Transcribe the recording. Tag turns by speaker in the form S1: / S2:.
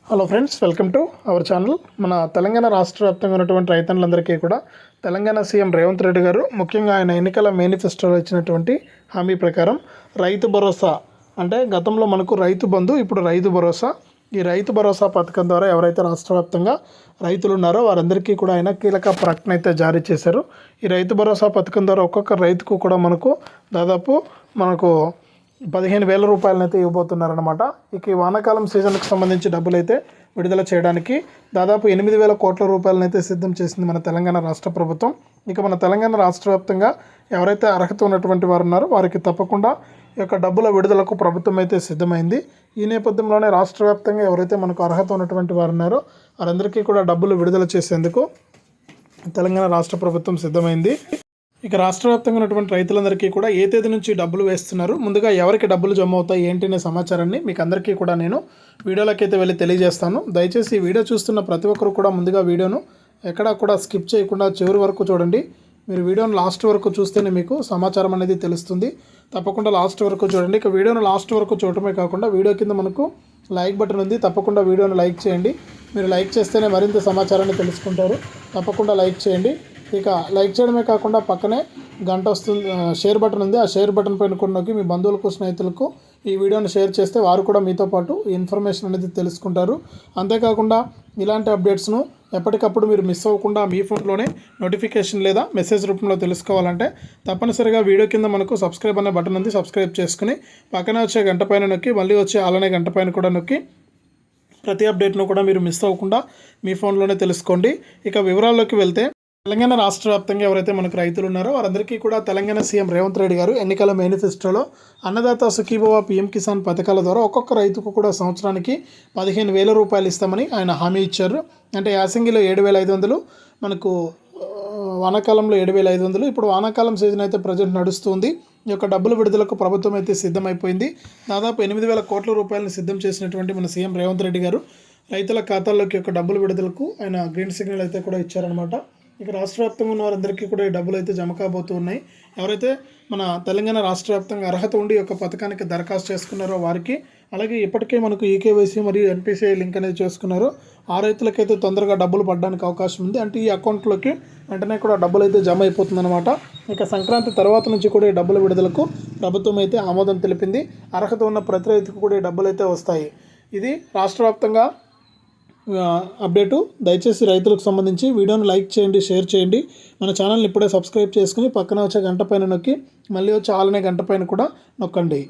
S1: Hello friends, welcome to our channel. మన తెలంగాణ రాష్ట్ర వ్యాప్తంగా ఉన్నటువంటి రైతన్నులందరికీ కూడా తెలంగాణ సీఎం రేవంత్ రెడ్డి గారు ముఖ్యంగా ఆయన ఎన్నికల మేనిఫెస్టోలో ఇచ్చినటువంటి హామీ ప్రకారం రైతు భరోసా అంటే గతంలో మనకు రైతు బంధు, ఇప్పుడు రైతు భరోసా. ఈ రైతు భరోసా పథకం ద్వారా ఎవరైతే రాష్ట్ర వ్యాప్తంగా రైతులు ఉన్నారో వారందరికీ కూడా ఆయన కీలక ప్రకటన అయితే జారీ చేశారు. ఈ రైతు భరోసా పథకం ద్వారా ఒక్కొక్క రైతుకు కూడా దాదాపు 15,000 రూపాయలనైతే ఇవ్వబోతున్నారనమాట. ఇక ఈ వానాకాలం సీజన్కి సంబంధించి డబ్బులు అయితే విడుదల చేయడానికి దాదాపు 8,000 కోట్ల రూపాయలనైతే సిద్ధం చేసింది మన తెలంగాణ రాష్ట్ర ప్రభుత్వం. ఇక మన తెలంగాణ రాష్ట్ర వ్యాప్తంగా ఎవరైతే అర్హత ఉన్నటువంటి వారు ఉన్నారో వారికి తప్పకుండా ఈ యొక్క డబ్బుల విడుదలకు ప్రభుత్వం అయితే సిద్ధమైంది. ఈ నేపథ్యంలోనే రాష్ట్ర వ్యాప్తంగా ఎవరైతే మనకు అర్హత ఉన్నటువంటి వారు ఉన్నారో వారందరికీ కూడా డబ్బులు విడుదల చేసేందుకు తెలంగాణ రాష్ట్ర ప్రభుత్వం సిద్ధమైంది. ఇక రాష్ట్ర వ్యాప్తంగా ఉన్నటువంటి రైతులందరికీ కూడా ఏ తేదీ నుంచి డబ్బులు వేస్తున్నారు, ముందుగా ఎవరికి డబ్బులు జమ అవుతాయి ఏంటి అనే సమాచారాన్ని మీకు అందరికీ కూడా నేను వీడియోలోకైతే వెళ్ళి తెలియజేస్తాను. దయచేసి ఈ వీడియో చూస్తున్న ప్రతి ఒక్కరు కూడా ముందుగా వీడియోను ఎక్కడా కూడా స్కిప్ చేయకుండా చివరి వరకు చూడండి. మీరు వీడియోను లాస్ట్ వరకు చూస్తేనే మీకు సమాచారం అనేది తెలుస్తుంది. తప్పకుండా లాస్ట్ వరకు చూడండి. ఇక వీడియోను లాస్ట్ వరకు చూడటమే కాకుండా వీడియో కింద మనకు లైక్ బటన్ ఉంది, తప్పకుండా వీడియోను లైక్ చేయండి. మీరు లైక్ చేస్తేనే మరింత సమాచారాన్ని తెలుసుకుంటారు. తప్పకుండా లైక్ చేయండి. ఇక లైక్ చేయడమే కాకుండా పక్కనే గంట వస్తుంది, షేర్ బటన్ ఉంది. ఆ షేర్ బటన్ పైన కూడా నొక్కి మీ బంధువులకు, స్నేహితులకు ఈ వీడియోని షేర్ చేస్తే వారు కూడా మీతో పాటు ఈ ఇన్ఫర్మేషన్ అనేది తెలుసుకుంటారు. అంతేకాకుండా ఇలాంటి అప్డేట్స్ను ఎప్పటికప్పుడు మీరు మిస్ అవ్వకుండా మీ ఫోన్లోనే నోటిఫికేషన్ లేదా మెసేజ్ రూపంలో తెలుసుకోవాలంటే తప్పనిసరిగా వీడియో కింద మనకు సబ్స్క్రైబ్ అనే బటన్ ఉంది. సబ్స్క్రైబ్ చేసుకుని పక్కనే వచ్చే గంట పైన నొక్కి మళ్ళీ వచ్చే అలానే గంట పైన కూడా నొక్కి ప్రతి అప్డేట్ను కూడా మీరు మిస్ అవ్వకుండా మీ ఫోన్లోనే తెలుసుకోండి. ఇక వివరాల్లోకి వెళ్తే తెలంగాణ రాష్ట్ర వ్యాప్తంగా ఎవరైతే మనకు రైతులు ఉన్నారో వారందరికీ కూడా తెలంగాణ సీఎం రేవంత్ రెడ్డి గారు ఎన్నికల మేనిఫెస్టోలో అన్నదాత సుఖీభవ పీఎం కిసాన్ పథకాల ద్వారా ఒక్కొక్క రైతుకు కూడా సంవత్సరానికి 15,000 రూపాయలు ఇస్తామని ఆయన హామీ ఇచ్చారు. అంటే యాసంగిలో 7,500, మనకు వానాకాలంలో 7,500. ఇప్పుడు వానాకాలం సీజన్ అయితే ప్రజెంట్ నడుస్తుంది. ఈ యొక్క డబ్బుల విడుదలకు ప్రభుత్వం అయితే సిద్ధమైపోయింది. దాదాపు 8,000 కోట్ల రూపాయలను సిద్ధం చేసినటువంటి మన సీఎం రేవంత్ రెడ్డి గారు రైతుల ఖాతాల్లోకి యొక్క డబ్బుల విడుదలకు ఆయన గ్రీన్ సిగ్నల్ అయితే కూడా ఇచ్చారనమాట. ఇక రాష్ట్ర వ్యాప్తంగా ఉన్న వారందరికీ కూడా ఈ డబ్బులు అయితే జమ కాబోతున్నాయి. ఎవరైతే మన తెలంగాణ రాష్ట్ర వ్యాప్తంగా అర్హత ఉండి యొక్క పథకానికి దరఖాస్తు చేసుకున్నారో వారికి, అలాగే ఇప్పటికే మనకు ఈకేవైసీ మరియు ఎన్పిసిఐ లింక్ అనేది చేసుకున్నారో ఆ రైతులకైతే తొందరగా డబ్బులు పడడానికి అవకాశం ఉంది. అంటే ఈ అకౌంట్లోకి వెంటనే కూడా డబ్బులు అయితే జమ అయిపోతుందన్నమాట. ఇక సంక్రాంతి తర్వాత నుంచి కూడా ఈ డబ్బుల విడుదలకు ప్రభుత్వం అయితే ఆమోదం తెలిపింది. అర్హత ఉన్న ప్రతి రైతుకు కూడా ఈ డబ్బులు అయితే వస్తాయి. ఇది రాష్ట్ర వ్యాప్తంగా అప్డేటు. దయచేసి రైతులకు సంబంధించి వీడియోను లైక్ చేయండి, షేర్ చేయండి. మన ఛానల్ని ఇప్పుడే సబ్స్క్రైబ్ చేసుకుని పక్కన వచ్చే గంట పైన నొక్కి మళ్ళీ వచ్చే ఆలనే గంట పైన కూడా నొక్కండి.